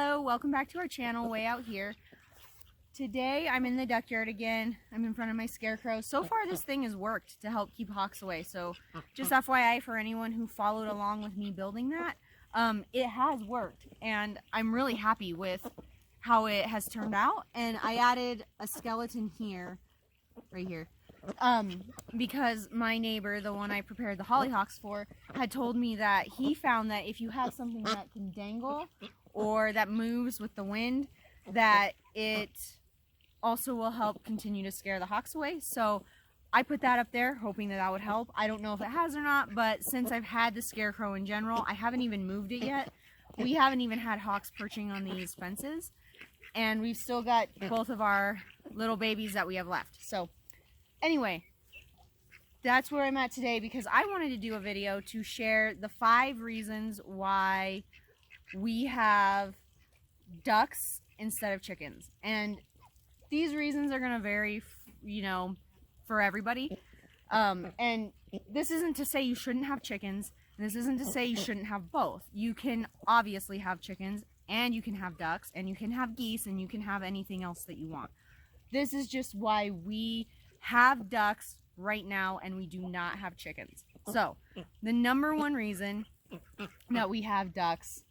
Hello, welcome back to our channel, Way Out Here. Today I'm in the duck yard again. I'm in front of my scarecrow. So far this thing has worked to help keep hawks away. So just FYI for anyone who followed along with me building that, it has worked and I'm really happy with how it has turned out. And I added a skeleton here, right here, because my neighbor, the one I prepared the hollyhocks for, had told me that he found that if you have something that can dangle or that moves with the wind, that it also will help continue to scare the hawks away. So I put that up there hoping that that would help. I don't know if it has or not, but since I've had the scarecrow in general, I haven't even moved it yet. We haven't even had hawks perching on these fences, and we've still got both of our little babies that we have left. So anyway, that's where I'm at today because I wanted to do a video to share the 5 reasons why we have ducks instead of chickens. And these reasons are going to vary, you know, for everybody. And this isn't to say you shouldn't have chickens, and this isn't to say you shouldn't have both. You can obviously have chickens, and you can have ducks, and you can have geese, and you can have anything else that you want. This is just why we have ducks right now and we do not have chickens. So the number one reason that we have ducks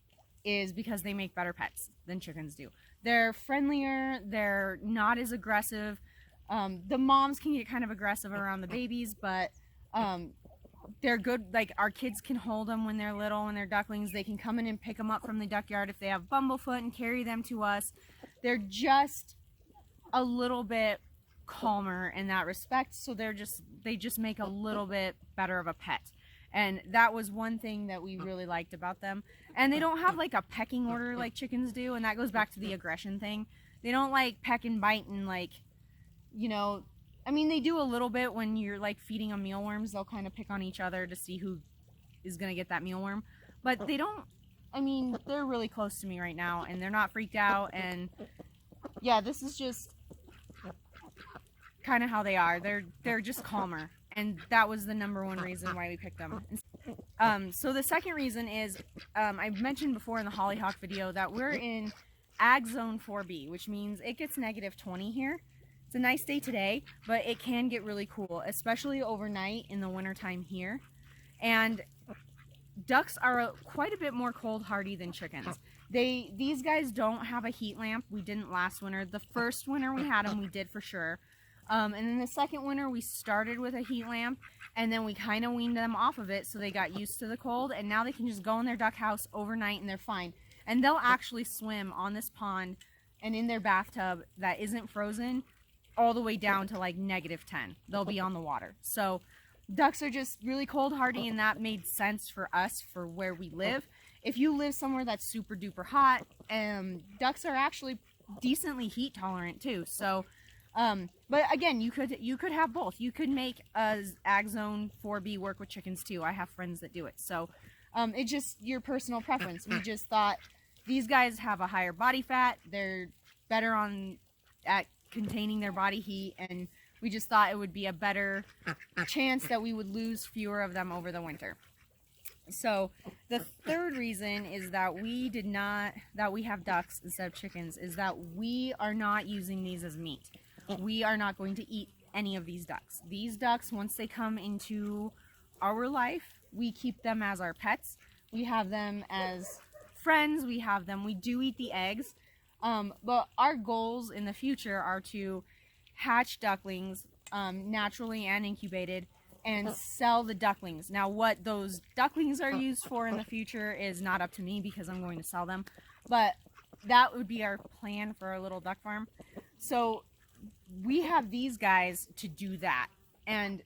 is because they make better pets than chickens do. They're friendlier, they're not as aggressive. The moms can get kind of aggressive around the babies, but they're good. Like, our kids can hold them when they're little, when they're ducklings. They can come in and pick them up from the duck yard if they have bumblefoot and carry them to us. They're just a little bit calmer in that respect, so they just make a little bit better of a pet. And that was one thing that we really liked about them. And they don't have like a pecking order like chickens do, and that goes back to the aggression thing. They don't like peck and bite and, like, you know, I mean, they do a little bit when you're like feeding them mealworms. They'll kind of pick on each other to see who is gonna get that mealworm, but they don't, I mean, they're really close to me right now and they're not freaked out. And yeah, this is just kind of how they are. They're just calmer, and that was the number one reason why we picked them. So the second reason is, I mentioned before in the hollyhock video that we're in Ag Zone 4B, which means it gets -20 here. It's a nice day today, but it can get really cool, especially overnight in the wintertime here. And ducks are quite a bit more cold hardy than chickens. These guys don't have a heat lamp. We didn't last winter. The first winter we had them, we did for sure. And then the second winter we started with a heat lamp, and then we kind of weaned them off of it so they got used to the cold, and now they can just go in their duck house overnight and they're fine. And they'll actually swim on this pond and in their bathtub that isn't frozen all the way down to like -10. They'll be on the water. So ducks are just really cold hardy, and that made sense for us for where we live. If you live somewhere that's super duper hot, ducks are actually decently heat tolerant too. So but again, you could have both. You could make a Ag Zone 4B work with chickens too. I have friends that do it. So it's just your personal preference. We just thought these guys have a higher body fat. They're better at containing their body heat, and we just thought it would be a better chance that we would lose fewer of them over the winter. So the third reason is that we have ducks instead of chickens is that we are not using these as meat. We are not going to eat any of these ducks. These ducks, once they come into our life, we keep them as our pets. We have them as friends. We do eat the eggs. But our goals in the future are to hatch ducklings naturally and incubated and sell the ducklings. Now, what those ducklings are used for in the future is not up to me because I'm going to sell them, but that would be our plan for our little duck farm. So we have these guys to do that, and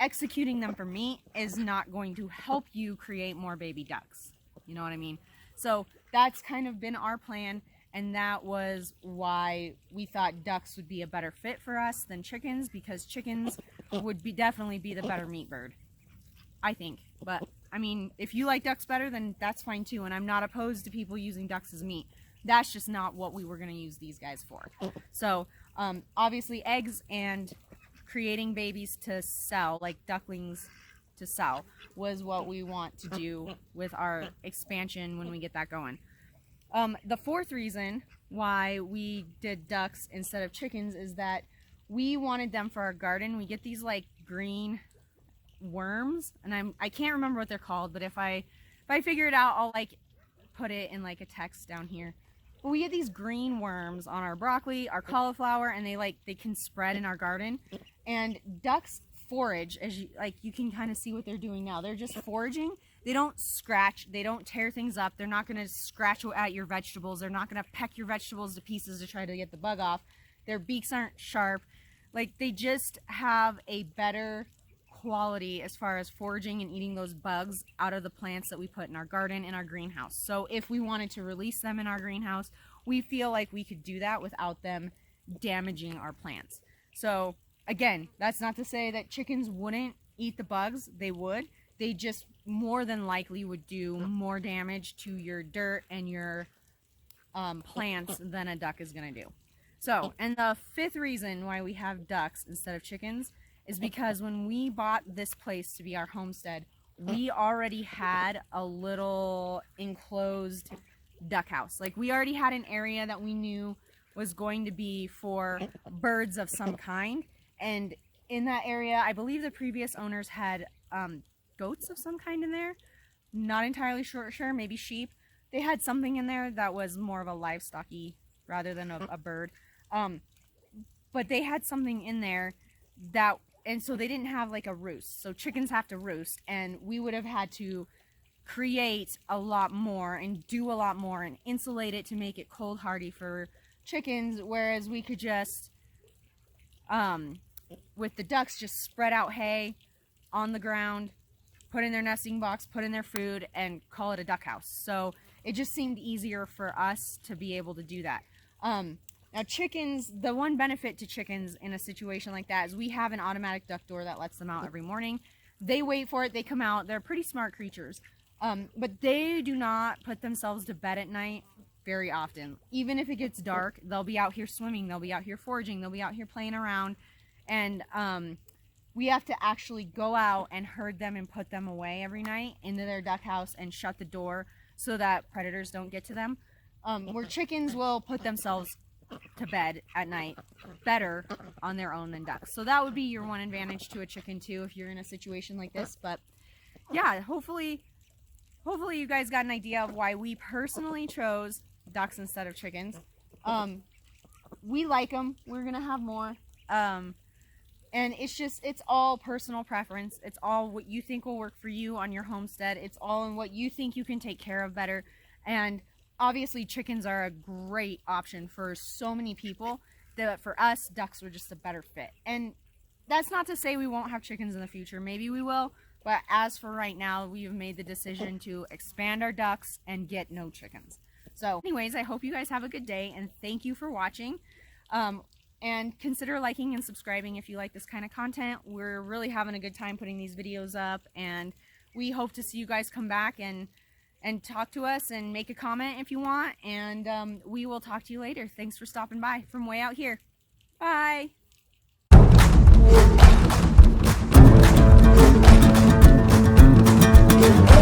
executing them for meat is not going to help you create more baby ducks. You know what I mean? So that's kind of been our plan. And that was why we thought ducks would be a better fit for us than chickens, because chickens would definitely be the better meat bird, I think. But I mean, if you like ducks better, then that's fine too. And I'm not opposed to people using ducks as meat. That's just not what we were going to use these guys for. So obviously eggs and creating babies to sell, like ducklings to sell, was what we want to do with our expansion when we get that going. The fourth reason why we did ducks instead of chickens is that we wanted them for our garden. We get these like green worms, and I can't remember what they're called, but if I figure it out, I'll like put it in like a text down here. But we get these green worms on our broccoli, our cauliflower, and they can spread in our garden. And ducks forage, as you can kind of see what they're doing now. They're just foraging. They don't scratch, they don't tear things up. They're not going to scratch at your vegetables. They're not going to peck your vegetables to pieces to try to get the bug off. Their beaks aren't sharp. Like, they just have a better quality as far as foraging and eating those bugs out of the plants that we put in our garden, in our greenhouse. So if we wanted to release them in our greenhouse, we feel like we could do that without them damaging our plants. So again, that's not to say that chickens wouldn't eat the bugs. They would. They just more than likely would do more damage to your dirt and your plants than a duck is going to do. So, and the fifth reason why we have ducks instead of chickens is because when we bought this place to be our homestead, we already had a little enclosed duck house. Like, we already had an area that we knew was going to be for birds of some kind. And in that area, I believe the previous owners had goats of some kind in there. Not entirely sure, maybe sheep. They had something in there that was more of a livestocky rather than a bird. But they had something in there that, and so they didn't have like a roost. So chickens have to roost, and we would have had to create a lot more and do a lot more and insulate it to make it cold hardy for chickens, whereas we could just with the ducks just spread out hay on the ground, put in their nesting box, put in their food, and call it a duck house. So it just seemed easier for us to be able to do that. Now chickens, the one benefit to chickens in a situation like that is we have an automatic duck door that lets them out every morning. They wait for it, they come out, they're pretty smart creatures. But they do not put themselves to bed at night very often. Even if it gets dark, they'll be out here swimming, they'll be out here foraging, they'll be out here playing around. And we have to actually go out and herd them and put them away every night into their duck house and shut the door so that predators don't get to them. Where chickens will put themselves to bed at night better on their own than ducks. So that would be your one advantage to a chicken too if you're in a situation like this. But yeah, hopefully you guys got an idea of why we personally chose ducks instead of chickens. We like them. We're gonna have more. And it's all personal preference. It's all what you think will work for you on your homestead. It's all in what you think you can take care of better. And obviously chickens are a great option for so many people that for us, ducks were just a better fit. And that's not to say we won't have chickens in the future. Maybe we will. But as for right now, we've made the decision to expand our ducks and get no chickens. So anyways, I hope you guys have a good day, and thank you for watching. And consider liking and subscribing if you like this kind of content. We're really having a good time putting these videos up, and we hope to see you guys come back and talk to us and make a comment if you want. And we will talk to you later. Thanks for stopping by from way out here. Bye. Yeah.